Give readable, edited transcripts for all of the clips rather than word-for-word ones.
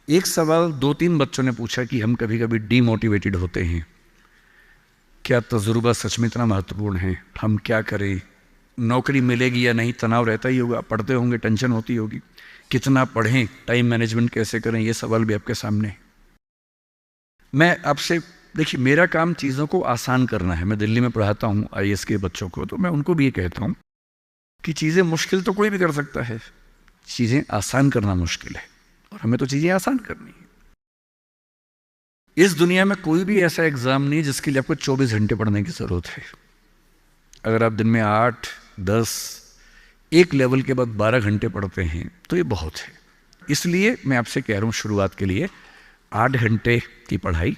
एक सवाल दो तीन बच्चों ने पूछा कि हम कभी कभी डीमोटिवेटेड होते हैं, क्या तजुर्बा सच में इतना महत्वपूर्ण है, हम क्या करें, नौकरी मिलेगी या नहीं तनाव रहता ही होगा, पढ़ते होंगे टेंशन होती होगी, कितना पढ़ें, टाइम मैनेजमेंट कैसे करें, ये सवाल भी आपके सामने है। मैं आपसे देखिए, मेरा काम चीज़ों को आसान करना है। मैं दिल्ली में पढ़ाता हूँ आईएएस के बच्चों को, तो मैं उनको भी ये कहता हूँ कि चीज़ें मुश्किल तो कोई भी कर सकता है, चीज़ें आसान करना मुश्किल है, और हमें तो चीज़ें आसान करनी है। इस दुनिया में कोई भी ऐसा एग्ज़ाम नहीं जिसके लिए आपको 24 घंटे पढ़ने की ज़रूरत है। अगर आप दिन में 8, 10, एक लेवल के बाद 12 घंटे पढ़ते हैं तो ये बहुत है। इसलिए मैं आपसे कह रहा हूँ, शुरुआत के लिए 8 घंटे की पढ़ाई,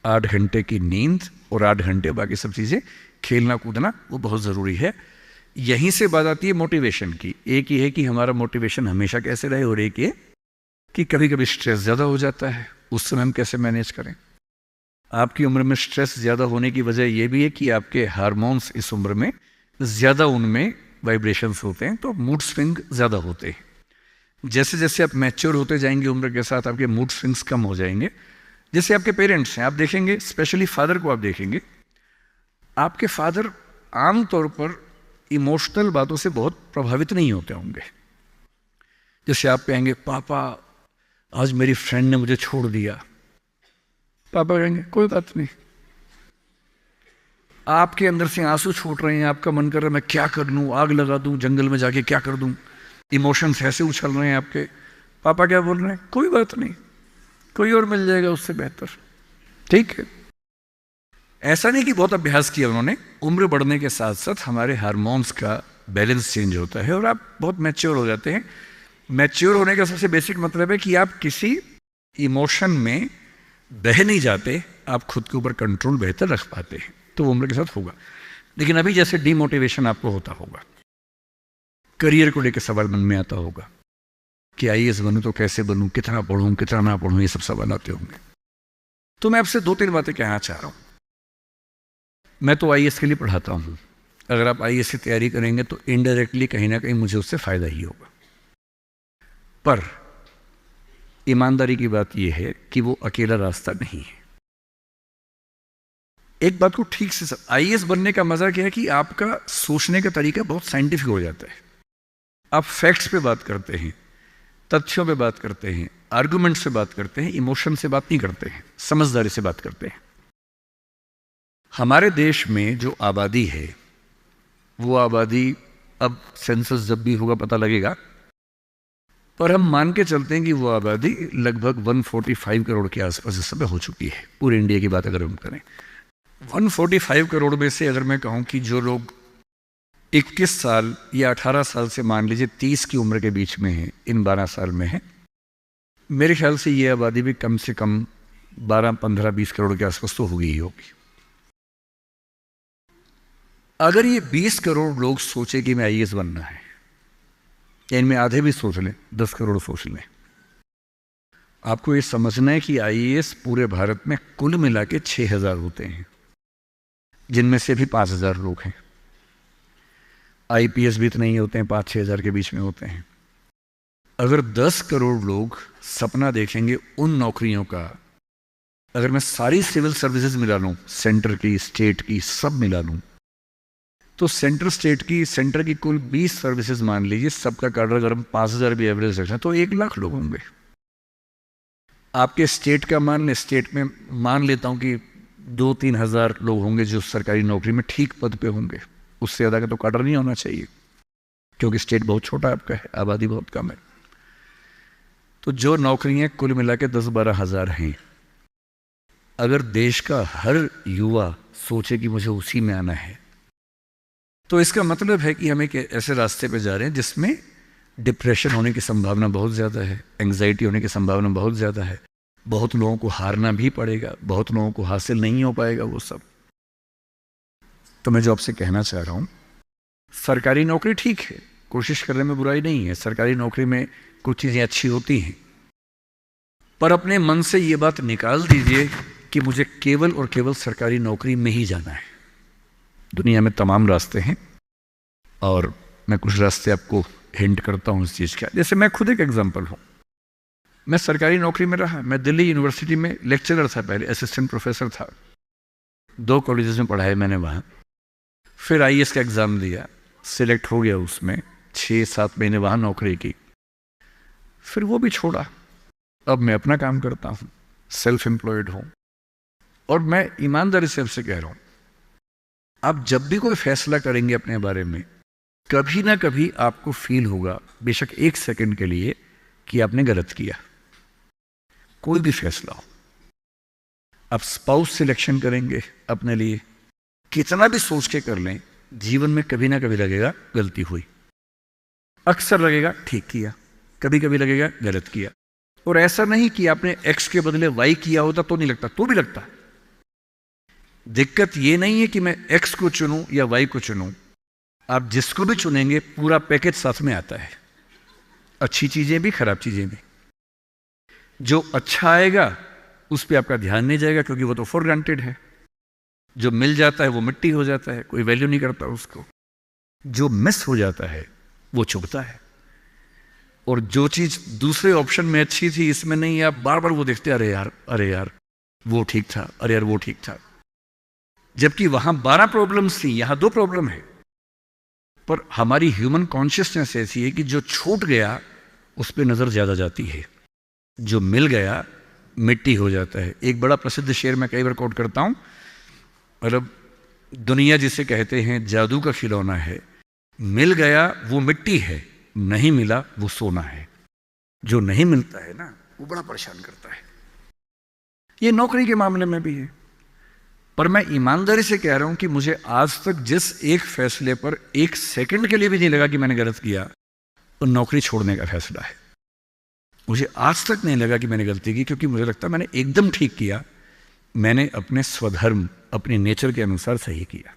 8 घंटे की नींद और 8 घंटे बाकी सब चीज़ें, खेलना कूदना, वो बहुत ज़रूरी है। यहीं से बात आती है मोटिवेशन की। एक ये है कि हमारा मोटिवेशन हमेशा कैसे रहे, और एक ये कि कभी कभी स्ट्रेस ज़्यादा हो जाता है, उस समय हम कैसे मैनेज करें। आपकी उम्र में स्ट्रेस ज़्यादा होने की वजह यह भी है कि आपके हार्मोन्स इस उम्र में ज़्यादा, उनमें वाइब्रेशंस होते हैं, तो मूड स्विंग ज़्यादा होते हैं। जैसे जैसे आप मैच्योर होते जाएंगे उम्र के साथ, आपके मूड स्विंग्स कम हो जाएंगे। जैसे आपके पेरेंट्स हैं, आप देखेंगे, स्पेशली फादर को आप देखेंगे, आपके फादर आमतौर पर इमोशनल बातों से बहुत प्रभावित नहीं होते होंगे। जैसे आप कहेंगे, पापा आज मेरी फ्रेंड ने मुझे छोड़ दिया, पापा कहेंगे कोई बात नहीं। आपके अंदर से आंसू छूट रहे हैं, आपका मन कर रहा है मैं क्या कर लूं, आग लगा दूं, जंगल में जाके क्या कर दूं, इमोशंस ऐसे उछल रहे हैं आपके। पापा क्या बोल रहे हैं, कोई बात नहीं, कोई और मिल जाएगा उससे बेहतर, ठीक है। ऐसा नहीं कि बहुत अभ्यास किया उन्होंने। उम्र बढ़ने के साथ साथ हमारे हार्मोन्स का बैलेंस चेंज होता है और आप बहुत मैच्योर हो जाते हैं। मैच्योर होने का सबसे बेसिक मतलब है कि आप किसी इमोशन में बह नहीं जाते, आप खुद के ऊपर कंट्रोल बेहतर रख पाते हैं। तो वो उम्र के साथ होगा। लेकिन अभी जैसे डीमोटिवेशन आपको होता होगा, करियर को लेकर सवाल मन में आता होगा कि आईएएस बनूं तो कैसे बनूं, कितना पढ़ूं, कितना ना पढ़ूं, ये सब सवाल आते होंगे। तो मैं आपसे दो तीन बातें कहना चाह रहा हूं। मैं तो आईएएस के लिए पढ़ाता हूं। अगर आप आईएएस की तैयारी करेंगे तो इनडायरेक्टली कहीं ना कहीं मुझे उससे फायदा ही होगा। पर ईमानदारी की बात यह है कि वो अकेला रास्ता नहीं है। एक बात को ठीक से आईएएस बनने का मजा क्या है कि आपका सोचने का तरीका बहुत साइंटिफिक हो जाता है। आप फैक्ट्स पे बात करते हैं, तथ्यों पे बात करते हैं, आर्गुमेंट से बात करते हैं, इमोशन से बात नहीं करते हैं, समझदारी से बात करते हैं। हमारे देश में जो आबादी है, वो आबादी, अब सेंसस जब भी होगा पता लगेगा, पर हम मान के चलते हैं कि वो आबादी लगभग 145 करोड़ के आसपास इस समय हो चुकी है। पूरे इंडिया की बात अगर हम करें, 145 करोड़ में से अगर मैं कहूं कि जो लोग 21 साल या 18 साल से मान लीजिए 30 की उम्र के बीच में है, इन 12 साल में है, मेरे ख्याल से ये आबादी भी कम से कम 12, 15, 20 करोड़ के आसपास तो होगी ही होगी। अगर ये 20 करोड़ लोग सोचे कि मैं आईएएस बनना है, या इनमें आधे भी सोच लें, 10 करोड़ सोच लें, आपको ये समझना है कि आईएएस पूरे भारत में कुल मिला के 6000 होते हैं, जिनमें से भी 5000 लोग हैं। आईपीएस भी इतने ही होते हैं, 5-6 हज़ार के बीच में होते हैं। अगर 10 करोड़ लोग सपना देखेंगे उन नौकरियों का, अगर मैं सारी सिविल सर्विसेज मिला लूं, सेंटर की, स्टेट की, सब मिला लूं, तो सेंटर की कुल 20 सर्विसेज मान लीजिए, सबका कार्डर अगर हम 5000 भी एवरेज रखें तो 1 लाख लोग होंगे। आपके स्टेट का मान लें, स्टेट में मान लेता हूं कि 2-3 हज़ार लोग होंगे जो सरकारी नौकरी में ठीक पद पे होंगे। उससे ज़्यादा का तो कार्डर नहीं होना चाहिए, क्योंकि स्टेट बहुत छोटा आपका है, आबादी बहुत कम है। तो जो नौकरियां कुल मिला के 10-12 हज़ार हैं, अगर देश का हर युवा सोचे कि मुझे उसी में आना है, तो इसका मतलब है कि हम एक ऐसे रास्ते पे जा रहे हैं जिसमें डिप्रेशन होने की संभावना बहुत ज़्यादा है, एंग्जाइटी होने की संभावना बहुत ज़्यादा है, बहुत लोगों को हारना भी पड़ेगा, बहुत लोगों को हासिल नहीं हो पाएगा वो सब। तो मैं जो आपसे कहना चाह रहा हूँ, सरकारी नौकरी ठीक है, कोशिश करने में बुराई नहीं है, सरकारी नौकरी में कुछ चीज़ें अच्छी होती हैं, पर अपने मन से ये बात निकाल दीजिए कि मुझे केवल और केवल सरकारी नौकरी में ही जाना है। दुनिया में तमाम रास्ते हैं, और मैं कुछ रास्ते आपको हिंट करता हूँ इस चीज़ का। जैसे मैं खुद एक एग्जाम्पल हूँ। मैं सरकारी नौकरी में रहा, मैं दिल्ली यूनिवर्सिटी में लेक्चरर था, पहले असिस्टेंट प्रोफेसर था, 2 कॉलेजेस में पढ़ाए मैंने वहाँ। फिर आईएएस का एग्ज़ाम दिया, सिलेक्ट हो गया उसमें, 6-7 महीने वहाँ नौकरी की, फिर वो भी छोड़ा। अब मैं अपना काम करता हूँ, सेल्फ एम्प्लॉयड हूँ। और मैं ईमानदारी से आपसे कह रहा हूँ, आप जब भी कोई फैसला करेंगे अपने बारे में, कभी ना कभी आपको फील होगा, बेशक 1 सेकंड के लिए, कि आपने गलत किया। कोई भी फैसला हो, आप स्पाउस सिलेक्शन करेंगे अपने लिए, कितना भी सोच के कर लें, जीवन में कभी ना कभी लगेगा गलती हुई। अक्सर लगेगा ठीक किया, कभी कभी लगेगा गलत किया। और ऐसा नहीं कि आपने एक्स के बदले वाई किया होता तो नहीं लगता, तो भी लगता। दिक्कत ये नहीं है कि मैं एक्स को चुनूं या वाई को चुनूं, आप जिसको भी चुनेंगे पूरा पैकेज साथ में आता है, अच्छी चीजें भी खराब चीजें भी। जो अच्छा आएगा उस पर आपका ध्यान नहीं जाएगा, क्योंकि वो तो फॉर ग्रांटेड है। जो मिल जाता है वो मिट्टी हो जाता है, कोई वैल्यू नहीं करता उसको। जो मिस हो जाता है वो चुभता है। और जो चीज दूसरे ऑप्शन में अच्छी थी, इसमें नहीं, आप बार बार वो देखते, अरे यार वो ठीक था, अरे यार वो ठीक था। जबकि वहां 12 प्रॉब्लम्स थी, यहां 2 प्रॉब्लम है। पर हमारी ह्यूमन कॉन्शियसनेस ऐसी है कि जो छूट गया उस पर नजर ज्यादा जाती है, जो मिल गया मिट्टी हो जाता है। एक बड़ा प्रसिद्ध शेर मैं कई बार कोट करता हूं, मतलब दुनिया जिसे कहते हैं जादू का खिलौना है, मिल गया वो मिट्टी है, नहीं मिला वो सोना है। जो नहीं मिलता है ना, वो बड़ा परेशान करता है। ये नौकरी के मामले में भी है। पर मैं ईमानदारी से कह रहा हूं कि मुझे आज तक जिस एक फैसले पर 1 सेकंड के लिए भी नहीं लगा कि मैंने गलत किया, वो नौकरी छोड़ने का फैसला है। मुझे आज तक नहीं लगा कि मैंने गलती की, क्योंकि मुझे लगता मैंने एकदम ठीक किया। मैंने अपने स्वधर्म, अपने नेचर के अनुसार सही किया।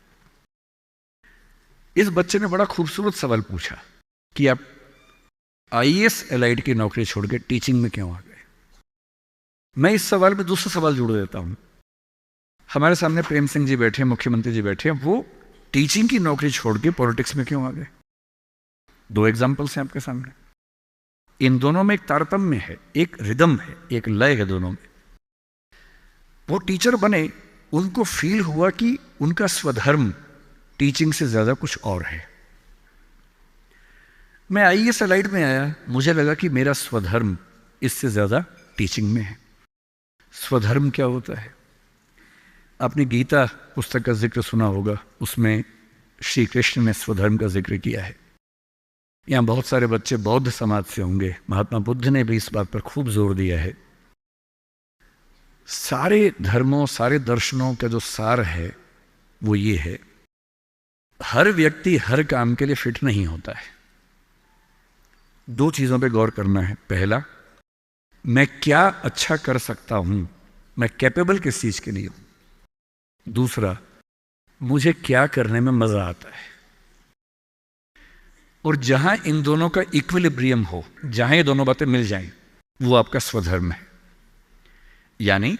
इस बच्चे ने बड़ा खूबसूरत सवाल पूछा कि आप आईएएस एलाइड की नौकरी छोड़ के टीचिंग में क्यों आ गए। मैं इस सवाल में दूसरा सवाल जोड़ देता हूं। हमारे सामने प्रेम सिंह जी बैठे हैं, मुख्यमंत्री जी बैठे हैं, वो टीचिंग की नौकरी छोड़ के पॉलिटिक्स में क्यों आ गए। 2 एग्जाम्पल्स हैं आपके सामने। इन दोनों में एक तारतम्य है, एक रिदम है, एक लय है दोनों में। वो टीचर बने, उनको फील हुआ कि उनका स्वधर्म टीचिंग से ज्यादा कुछ और है। मैं आईएएस एलाइड में आया, मुझे लगा कि मेरा स्वधर्म इससे ज्यादा टीचिंग में है। स्वधर्म क्या होता है? आपने गीता पुस्तक का जिक्र सुना होगा, उसमें श्री कृष्ण ने स्वधर्म का जिक्र किया है। यहाँ बहुत सारे बच्चे बौद्ध समाज से होंगे, महात्मा बुद्ध ने भी इस बात पर खूब जोर दिया है। सारे धर्मों, सारे दर्शनों का जो सार है वो ये है, हर व्यक्ति हर काम के लिए फिट नहीं होता है। 2 चीजों पे गौर करना है। पहला, मैं क्या अच्छा कर सकता हूं, मैं कैपेबल किस चीज के लिए हूं। दूसरा, मुझे क्या करने में मजा आता है। और जहां इन दोनों का इक्विलिब्रियम हो, जहां ये दोनों बातें मिल जाएं, वो आपका स्वधर्म है। यानी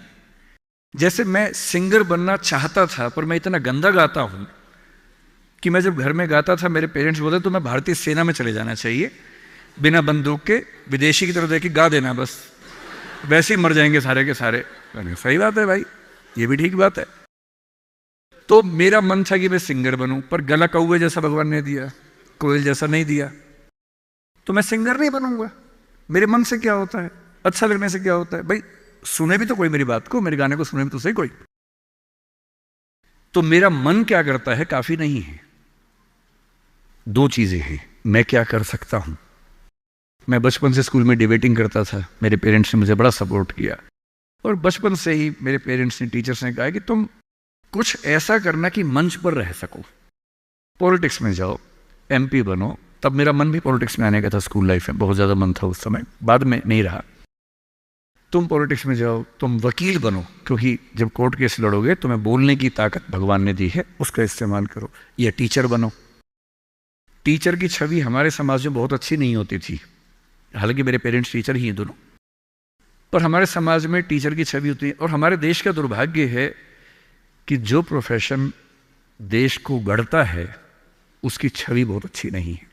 जैसे मैं सिंगर बनना चाहता था, पर मैं इतना गंदा गाता हूं कि मैं जब घर में गाता था, मेरे पेरेंट्स बोलते तो मैं भारतीय सेना में चले जाना चाहिए, बिना बंदूक के विदेशी की तरफ देख के गा देना, बस वैसे ही मर जाएंगे सारे के सारे। सही बात है भाई, ये भी ठीक बात है। तो मेरा मन था कि मैं सिंगर बनूं, पर गला कौवे जैसा भगवान ने दिया, कोयल जैसा नहीं दिया, तो मैं सिंगर नहीं बनूंगा। मेरे मन से क्या होता है, अच्छा लगने से क्या होता है भाई, सुने भी तो कोई मेरी बात को, मेरे गाने को सुने भी तो सही कोई। तो मेरा मन क्या करता है काफी नहीं है। 2 चीजें हैं, मैं क्या कर सकता हूं। मैं बचपन से स्कूल में डिबेटिंग करता था, मेरे पेरेंट्स ने मुझे बड़ा सपोर्ट किया, और बचपन से ही मेरे पेरेंट्स ने, टीचर्स ने कहा कि तुम कुछ ऐसा करना कि मंच पर रह सको, पॉलिटिक्स में जाओ, एमपी बनो। तब मेरा मन भी पॉलिटिक्स में आने का था, स्कूल लाइफ में बहुत ज़्यादा मन था उस समय, बाद में नहीं रहा। तुम पॉलिटिक्स में जाओ, तुम वकील बनो, क्योंकि जब कोर्ट केस लड़ोगे तुम्हें बोलने की ताकत भगवान ने दी है, उसका इस्तेमाल करो। या टीचर बनो। टीचर की छवि हमारे समाज में बहुत अच्छी नहीं होती थी, हालांकि मेरे पेरेंट्स टीचर ही हैं दोनों, पर हमारे समाज में टीचर की छवि होती है। और हमारे देश का दुर्भाग्य है कि जो प्रोफेशन देश को गढ़ता है उसकी छवि बहुत अच्छी नहीं है।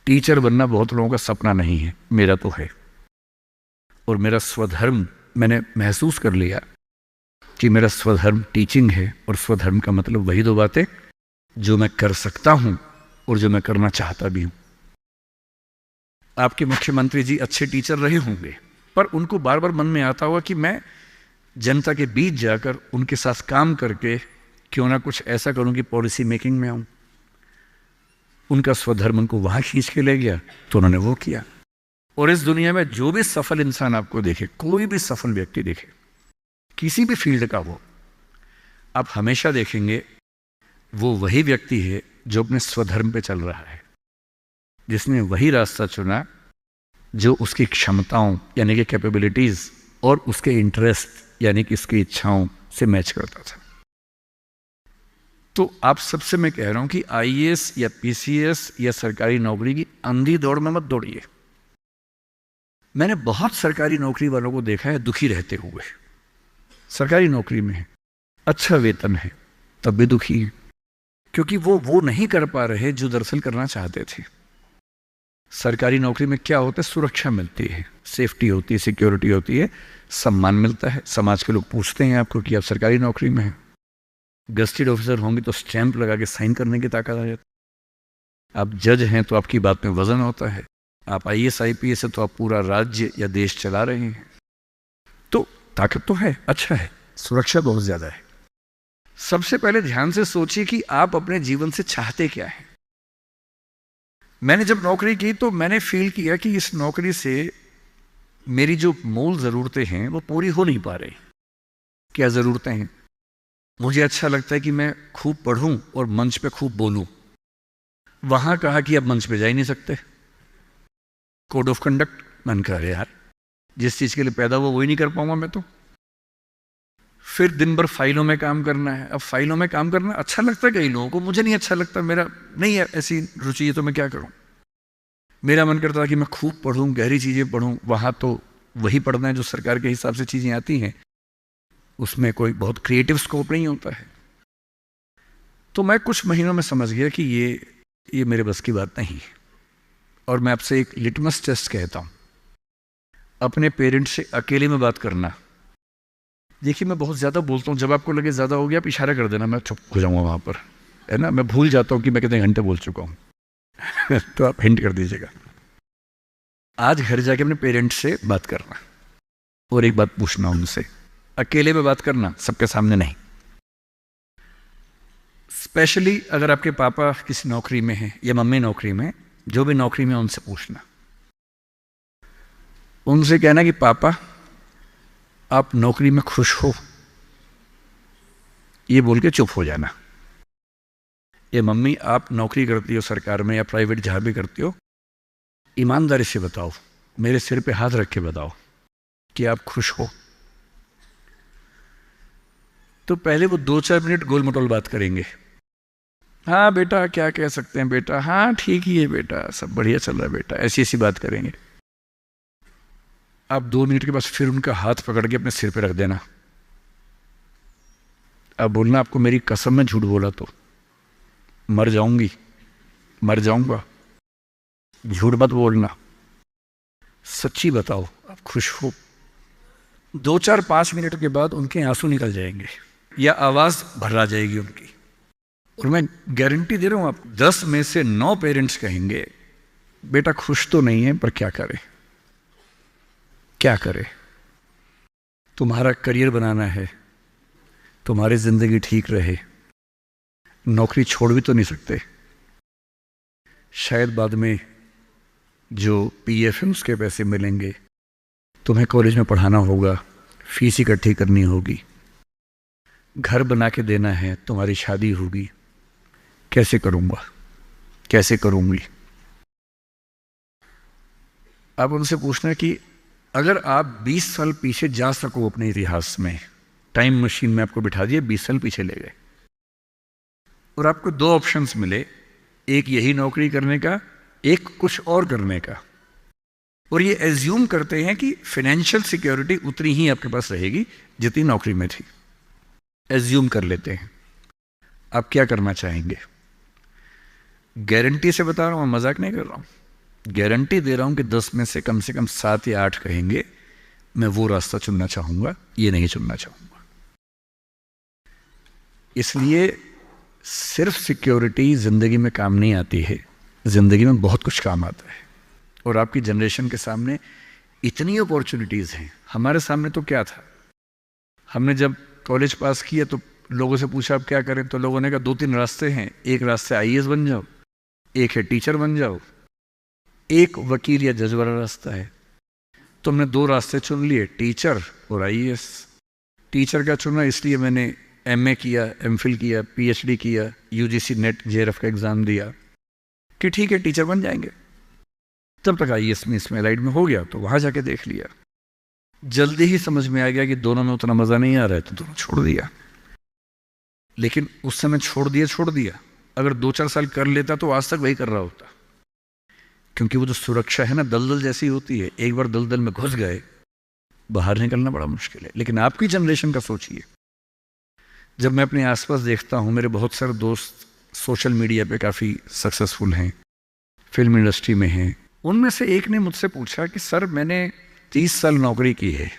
टीचर बनना बहुत लोगों का सपना नहीं है, मेरा तो है। और मेरा स्वधर्म मैंने महसूस कर लिया कि मेरा स्वधर्म टीचिंग है, और स्वधर्म का मतलब वही दो बातें जो मैं कर सकता हूं और जो मैं करना चाहता भी हूं। आपके मुख्यमंत्री जी अच्छे टीचर रहे होंगे, पर उनको बार बार मन में आता होगा कि मैं जनता के बीच जाकर उनके साथ काम करके क्यों ना कुछ ऐसा करूं कि पॉलिसी मेकिंग में आऊं। उनका स्वधर्म उनको वहां खींच के ले गया, तो उन्होंने वो किया। और इस दुनिया में जो भी सफल इंसान आपको देखे, कोई भी सफल व्यक्ति देखे, किसी भी फील्ड का वो, आप हमेशा देखेंगे वो वही व्यक्ति है जो अपने स्वधर्म पे चल रहा है, जिसने वही रास्ता चुना जो उसकी क्षमताओं यानी कि कैपेबिलिटीज और उसके इंटरेस्ट यानी कि उसकी इच्छाओं से मैच करता था। तो आप सबसे मैं कह रहा हूं कि आईएएस या पीसीएस या सरकारी नौकरी की अंधी दौड़ में मत दौड़िए। मैंने बहुत सरकारी नौकरी वालों को देखा है दुखी रहते हुए। सरकारी नौकरी में है, अच्छा वेतन है, तब भी दुखी है, क्योंकि वो नहीं कर पा रहे जो दरअसल करना चाहते थे। सरकारी नौकरी में क्या होता है? सुरक्षा मिलती है, सेफ्टी होती है, सिक्योरिटी होती है, सम्मान मिलता है, समाज के लोग पूछते हैं आपको कि आप सरकारी नौकरी में हैं। गस्टेड ऑफिसर होंगे तो स्टैंप लगा के साइन करने की ताकत आ जाती है। आप जज हैं तो आपकी बात में वजन होता है। आप आईएएस आईपीएस है तो आप पूरा राज्य या देश चला रहे हैं। तो ताकत तो है, अच्छा है, सुरक्षा बहुत ज्यादा है। सबसे पहले ध्यान से सोचिए कि आप अपने जीवन से चाहते क्या हैं। मैंने जब नौकरी की तो मैंने फील किया कि इस नौकरी से मेरी जो मूल ज़रूरतें हैं वो पूरी हो नहीं पा रही। क्या ज़रूरतें हैं? मुझे अच्छा लगता है कि मैं खूब पढ़ूं और मंच पे खूब बोलूं। वहां कहा कि अब मंच पे जा ही नहीं सकते, कोड ऑफ कंडक्ट। मन कर रहे यार, जिस चीज़ के लिए पैदा हुआ वही नहीं कर पाऊंगा मैं तो। फिर दिन भर फाइलों में काम करना है। अब फाइलों में काम करना अच्छा लगता है कई लोगों को, मुझे नहीं अच्छा लगता, मेरा नहीं है ऐसी रुचि है, तो मैं क्या करूं। मेरा मन करता था कि मैं खूब पढ़ूं, गहरी चीज़ें पढ़ूं। वहां तो वही पढ़ना है जो सरकार के हिसाब से चीज़ें आती हैं, उसमें कोई बहुत क्रिएटिव स्कोप नहीं होता है। तो मैं कुछ महीनों में समझ गया कि ये मेरे बस की बात नहीं है। और मैं आपसे एक लिटमस टेस्ट कहता हूं, अपने पेरेंट्स से अकेले में बात करना। देखिए मैं बहुत ज़्यादा बोलता हूँ, जब आपको लगे ज़्यादा हो गया आप इशारा कर देना, मैं चुप हो जाऊँगा वहाँ पर, है ना। मैं भूल जाता हूँ कि मैं कितने घंटे बोल चुका हूँ तो आप हिंट कर दीजिएगा। आज घर जाके अपने पेरेंट्स से बात करना और एक बात पूछना उनसे, अकेले में बात करना, सबके सामने नहीं। स्पेशली अगर आपके पापा किसी नौकरी में हैं या मम्मी नौकरी में, जो भी नौकरी में उनसे पूछना, उनसे कहना कि पापा आप नौकरी में खुश हो, ये बोल के चुप हो जाना। ये मम्मी आप नौकरी करती हो सरकार में या प्राइवेट जहां भी करती हो, ईमानदारी से बताओ, मेरे सिर पे हाथ रख के बताओ कि आप खुश हो। तो पहले वो 2-4 मिनट गोल मटोल बात करेंगे। हाँ बेटा क्या कह सकते हैं बेटा, हाँ ठीक ही है बेटा, सब बढ़िया चल रहा है बेटा, ऐसी ऐसी बात करेंगे। आप 2 मिनट के बाद फिर उनका हाथ पकड़ के अपने सिर पे रख देना। अब बोलना आपको मेरी कसम में झूठ बोला तो मर जाऊंगी, मर जाऊंगा। झूठ मत बोलना, सच्ची बताओ आप खुश हो। 2-4-5 मिनट के बाद उनके आंसू निकल जाएंगे या आवाज भर्रा जाएगी उनकी। और मैं गारंटी दे रहा हूं आपको, 10 में से 9 पेरेंट्स कहेंगे बेटा खुश तो नहीं है पर क्या करे, क्या करे। तुम्हारा करियर बनाना है, तुम्हारी जिंदगी ठीक रहे, नौकरी छोड़ भी तो नहीं सकते। शायद बाद में जो पीएफ है उसके पैसे मिलेंगे, तुम्हें कॉलेज में पढ़ाना होगा, फीस इकट्ठी करनी होगी, घर बना के देना है, तुम्हारी शादी होगी, कैसे करूंगा, कैसे करूंगी। अब उनसे पूछना कि अगर आप 20 साल पीछे जा सको अपने इतिहास में, टाइम मशीन में आपको बिठा दिए, 20 साल पीछे ले गए और आपको 2 ऑप्शंस मिले, एक यही नौकरी करने का, एक कुछ और करने का, और ये एज्यूम करते हैं कि फाइनेंशियल सिक्योरिटी उतनी ही आपके पास रहेगी जितनी नौकरी में थी, एज्यूम कर लेते हैं। आप क्या करना चाहेंगे? गारंटी से बता रहा हूं, मजाक नहीं कर रहा हूं, गारंटी दे रहा हूं कि 10 में से कम 7 या 8 कहेंगे मैं वो रास्ता चुनना चाहूँगा, ये नहीं चुनना चाहूँगा। इसलिए सिर्फ सिक्योरिटी ज़िंदगी में काम नहीं आती है, ज़िंदगी में बहुत कुछ काम आता है। और आपकी जनरेशन के सामने इतनी अपॉर्चुनिटीज़ हैं। हमारे सामने तो क्या था, हमने जब कॉलेज पास किया तो लोगों से पूछा आप क्या करें, तो लोगों ने कहा 2-3 रास्ते हैं, एक रास्ते आईएएस बन जाओ, एक है टीचर बन जाओ, एक वकील या जज वाला रास्ता है। तो हमने 2 रास्ते चुन लिए, टीचर और आईएएस। टीचर का चुना इसलिए मैंने एमए किया, एमफिल किया, पीएचडी किया, यूजीसी नेट जेआरएफ का एग्ज़ाम दिया कि ठीक है टीचर बन जाएंगे। तब तक आईएएस में इसमें लाइट में हो गया तो वहाँ जाके देख लिया। जल्दी ही समझ में आ गया कि दोनों में उतना मज़ा नहीं आ रहा है, तो दोनों छोड़ दिया। लेकिन उस समय छोड़ दिया। अगर 2-4 साल कर लेता तो आज तक वही कर रहा होता, क्योंकि वो जो सुरक्षा है ना, दलदल जैसी होती है, एक बार दलदल में घुस गए बाहर निकलना बड़ा मुश्किल है। लेकिन आपकी जनरेशन का सोचिए, जब मैं अपने आसपास देखता हूँ, मेरे बहुत सारे दोस्त सोशल मीडिया पे काफ़ी सक्सेसफुल हैं, फिल्म इंडस्ट्री में हैं। उनमें से एक ने मुझसे पूछा कि सर मैंने 30 साल नौकरी की है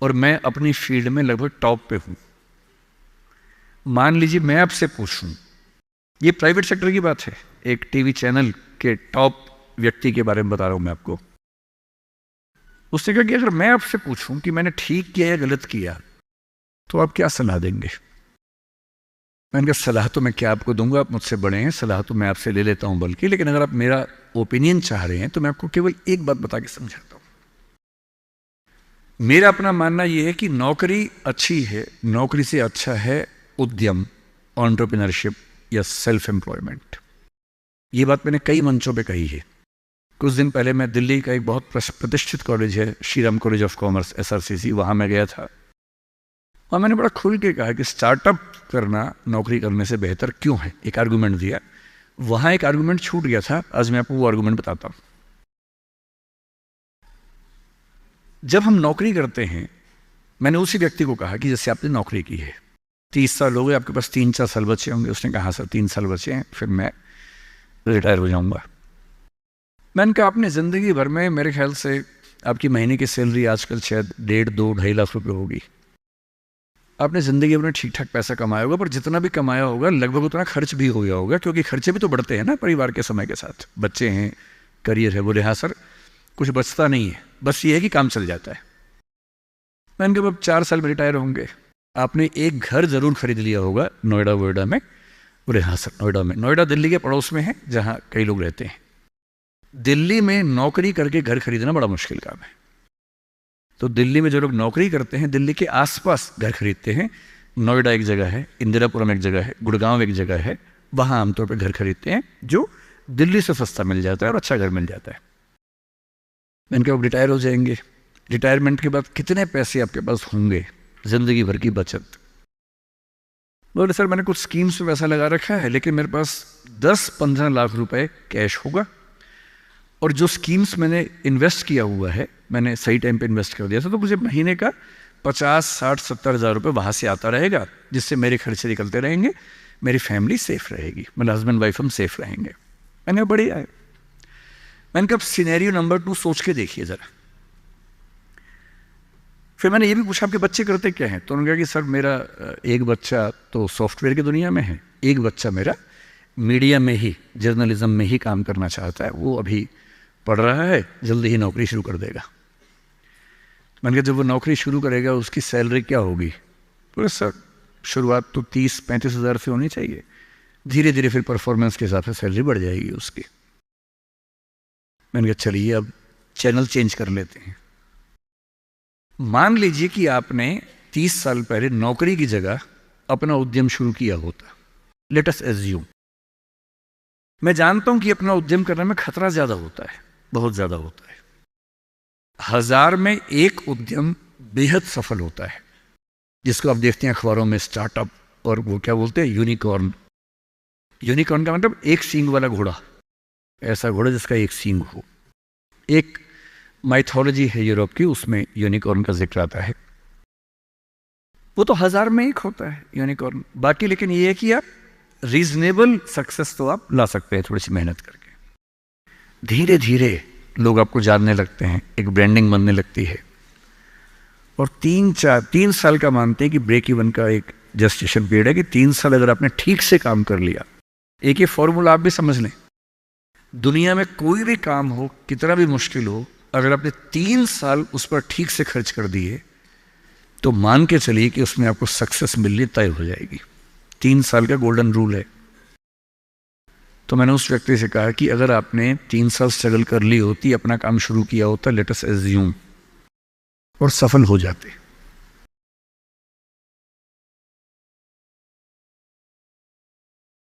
और मैं अपनी फील्ड में लगभग टॉप पे हूँ। मान लीजिए मैं आपसे पूछूं, ये प्राइवेट सेक्टर की बात है, एक टीवी चैनल के टॉप व्यक्ति के बारे में बता रहा हूं मैं आपको। उसने कहा कि अगर मैं आपसे पूछूं कि मैंने ठीक किया या गलत किया तो आप क्या सलाह देंगे? मैंने कहा सलाह तो मैं क्या आपको दूंगा, आप मुझसे बड़े हैं, सलाह तो मैं आपसे ले लेता हूं बल्कि, लेकिन अगर आप मेरा ओपिनियन चाह रहे हैं तो मैं आपको केवल एक बात बता के समझाता हूं। मेरा अपना मानना यह है कि नौकरी अच्छी है, नौकरी से अच्छा है उद्यम, एंटरप्रेन्योरशिप या सेल्फ एम्प्लॉयमेंट। ये बात मैंने कई मंचों पे कही है। कुछ दिन पहले मैं दिल्ली का एक बहुत प्रतिष्ठित कॉलेज है, Shriram college of commerce SRCC, वहाँ मैं गया था और मैंने बड़ा खुल के कहा कि स्टार्टअप करना नौकरी करने से बेहतर क्यों है, एक आर्गूमेंट दिया। वहाँ एक आर्गूमेंट छूट गया था, आज मैं आपको वो आर्गूमेंट बताता हूँ। जब हम नौकरी करते हैं, मैंने उसी व्यक्ति को कहा कि जैसे आपने नौकरी की है, 30 साल हो गए, आपके पास 3-4 साल बचे होंगे। उसने कहा सर 3 साल बचे हैं, फिर मैं रिटायर हो जाऊंगा। मैंने कहा आपने ज़िंदगी भर में, मेरे ख्याल से आपकी महीने की सैलरी आजकल शायद 1.5-2-2.5 लाख रुपए होगी। आपने ज़िंदगी भर ठीक ठाक पैसा कमाया होगा, पर जितना भी कमाया होगा लगभग उतना खर्च भी हो गया होगा, क्योंकि खर्चे भी तो बढ़ते हैं ना परिवार के समय के साथ, बच्चे हैं, करियर है। बोले हाँ सर, कुछ बचता नहीं है, बस ये है कि काम चल जाता है। मैंने कहा अब 4 साल में रिटायर होंगे, आपने एक घर जरूर खरीद लिया होगा नोएडा वोएडा में। बोले हाँ सर नोएडा में। नोएडा दिल्ली के पड़ोस में है जहाँ कई लोग रहते हैं। दिल्ली में नौकरी करके घर खरीदना बड़ा मुश्किल काम है। तो दिल्ली में जो लोग नौकरी करते हैं, दिल्ली के आसपास घर खरीदते हैं। नोएडा एक जगह है, इंदिरापुरम एक जगह है, गुड़गांव एक जगह है, वहाँ आमतौर पर घर खरीदते हैं जो दिल्ली से सस्ता मिल जाता है और अच्छा घर मिल जाता है। मैंने कहा रिटायर हो जाएंगे, रिटायरमेंट के बाद कितने पैसे आपके पास होंगे, जिंदगी भर की बचत? बोले सर मैंने कुछ स्कीम्स में पैसा लगा रखा है, लेकिन मेरे पास 10-15 लाख रुपए कैश होगा, और जो स्कीम्स मैंने इन्वेस्ट किया हुआ है, मैंने सही टाइम पे इन्वेस्ट कर दिया था, तो मुझे महीने का 50-60-70 हज़ार रुपये वहाँ से आता रहेगा, जिससे मेरे खर्चे निकलते रहेंगे, मेरी फैमिली सेफ रहेगी, मतलब हस्बैंड वाइफ हम सेफ रहेंगे। मैंने कहा बढ़िया है। मैंने कहा सिनेरियो नंबर 2 सोच के देखिए ज़रा। फिर मैंने ये भी पूछा आपके बच्चे करते क्या हैं? तो उन्होंने कहा कि सर मेरा एक बच्चा तो सॉफ्टवेयर की दुनिया में है, एक बच्चा मेरा मीडिया में ही, जर्नलिज्म में ही काम करना चाहता है, वो अभी पढ़ रहा है, जल्दी ही नौकरी शुरू कर देगा। मैंने कहा जब वो नौकरी शुरू करेगा उसकी सैलरी क्या होगी? बोले सर शुरुआत तो 30-35 हज़ार से होनी चाहिए, धीरे धीरे फिर परफॉर्मेंस के हिसाब से सैलरी बढ़ जाएगी उसकी। मैंने कहा चलिए अब चैनल चेंज कर लेते हैं। मान लीजिए कि आपने 30 साल पहले नौकरी की जगह अपना उद्यम शुरू किया होता। लेट अस एज्यूम, मैं जानता हूं कि अपना उद्यम करने में खतरा ज्यादा होता है, बहुत ज्यादा होता है। 1000 में एक उद्यम बेहद सफल होता है, जिसको आप देखते हैं अखबारों में, स्टार्टअप, और वो क्या बोलते हैं, यूनिकॉर्न। यूनिकॉर्न का मतलब एक सींग वाला घोड़ा, ऐसा घोड़ा जिसका एक सींग हो। एक माइथोलॉजी है यूरोप की, उसमें यूनिकॉर्न का जिक्र आता है। वो तो 1000 में एक होता है यूनिकॉर्न। बाकी लेकिन ये है कि आप रीजनेबल सक्सेस तो आप ला सकते हैं थोड़ी सी मेहनत करके। धीरे धीरे लोग आपको जानने लगते हैं, एक ब्रांडिंग बनने लगती है। और 3 साल का मानते हैं कि ब्रेक इवन का एक जस्टिशन पीरियड है कि 3 साल अगर आपने ठीक से काम कर लिया। एक ये फॉर्मूला आप भी समझ लें, दुनिया में कोई भी काम हो, कितना भी मुश्किल हो, अगर आपने 3 साल उस पर ठीक से खर्च कर दिए तो मान के चलिए कि उसमें आपको सक्सेस मिलनी तय हो जाएगी। 3 साल का गोल्डन रूल है। तो मैंने उस व्यक्ति से कहा कि अगर आपने 3 साल स्ट्रगल कर ली होती, अपना काम शुरू किया होता, लेट अस एज्यूम, और सफल हो जाते,